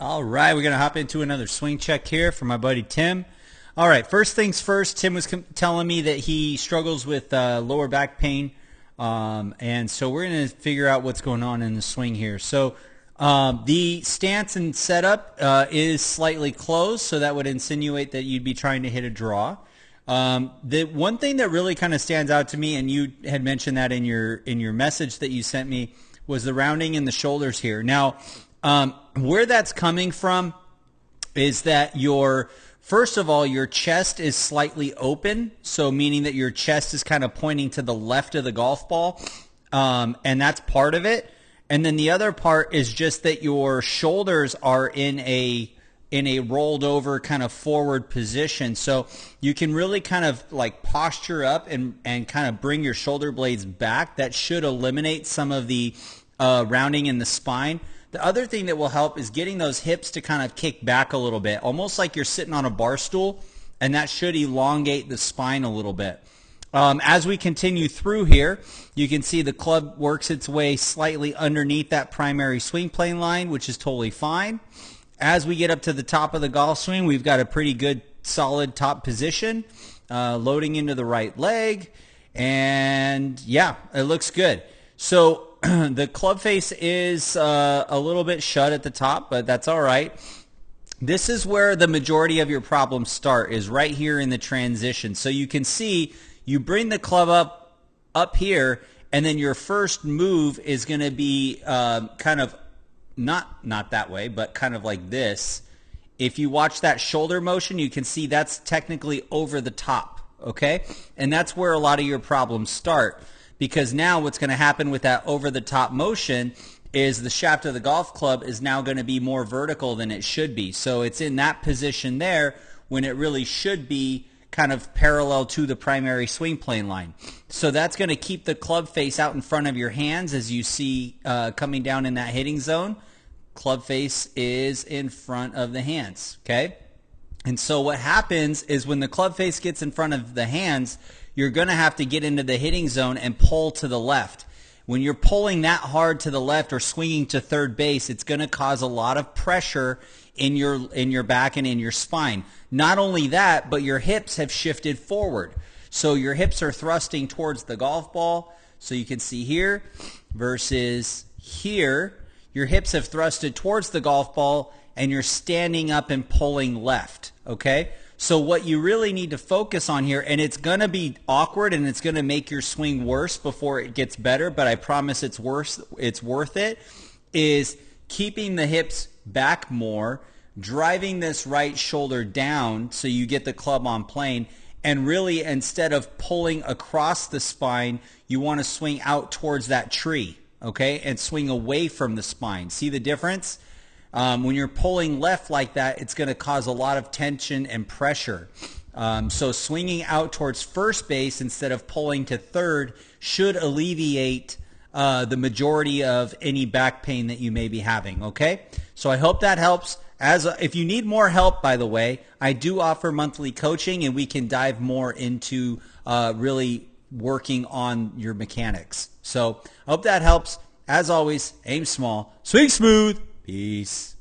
All right, we're going to hop into another swing check here from my buddy Tim. All right, first things first, Tim was telling me that he struggles with lower back pain, and so we're going to figure out what's going on in the swing here. So the stance and setup is slightly closed, so that would insinuate that you'd be trying to hit a draw. The one thing that really kind of stands out to me, and you had mentioned that in your message that you sent me, was the rounding in the shoulders here. Now, where that's coming from is that first of all, your chest is slightly open, so meaning that your chest is kind of pointing to the left of the golf ball, and that's part of it. And then the other part is just that your shoulders are in a rolled over kind of forward position. So you can really kind of like posture up and kind of bring your shoulder blades back. That should eliminate some of the rounding in the spine. The other thing that will help is getting those hips to kind of kick back a little bit, almost like you're sitting on a bar stool, and that should elongate the spine a little bit. As we continue through here, you can see the club works its way slightly underneath that primary swing plane line, which is totally fine. As we get up to the top of the golf swing, we've got a pretty good solid top position, loading into the right leg, and yeah, it looks good. So the club face is a little bit shut at the top, but that's all right. This is where the majority of your problems start, is right here in the transition. So you can see you bring the club up here, and then your first move is going to be kind of not that way, but kind of like this. If you watch that shoulder motion, you can see that's technically over the top, okay? And that's where a lot of your problems start. Because now what's going to happen with that over-the-top motion is the shaft of the golf club is now going to be more vertical than it should be. So it's in that position there when it really should be kind of parallel to the primary swing plane line. So that's going to keep the club face out in front of your hands as you see coming down in that hitting zone. Club face is in front of the hands, okay? And so what happens is when the club face gets in front of the hands, you're going to have to get into the hitting zone and pull to the left. When you're pulling that hard to the left or swinging to third base, it's going to cause a lot of pressure in your back and in your spine. Not only that, but your hips have shifted forward. So your hips are thrusting towards the golf ball. So you can see here versus here, your hips have thrusted towards the golf ball and you're standing up and pulling left, okay? So what you really need to focus on here, and it's going to be awkward and it's going to make your swing worse before it gets better, but I promise it's worth it, is keeping the hips back more, driving this right shoulder down so you get the club on plane, and really instead of pulling across the spine, you want to swing out towards that tree, okay, and swing away from the spine. See the difference? When you're pulling left like that, it's going to cause a lot of tension and pressure. So swinging out towards first base instead of pulling to third should alleviate the majority of any back pain that you may be having, okay? So I hope that helps. If you need more help, by the way, I do offer monthly coaching, and we can dive more into really working on your mechanics. So I hope that helps. As always, aim small, swing smooth. Peace.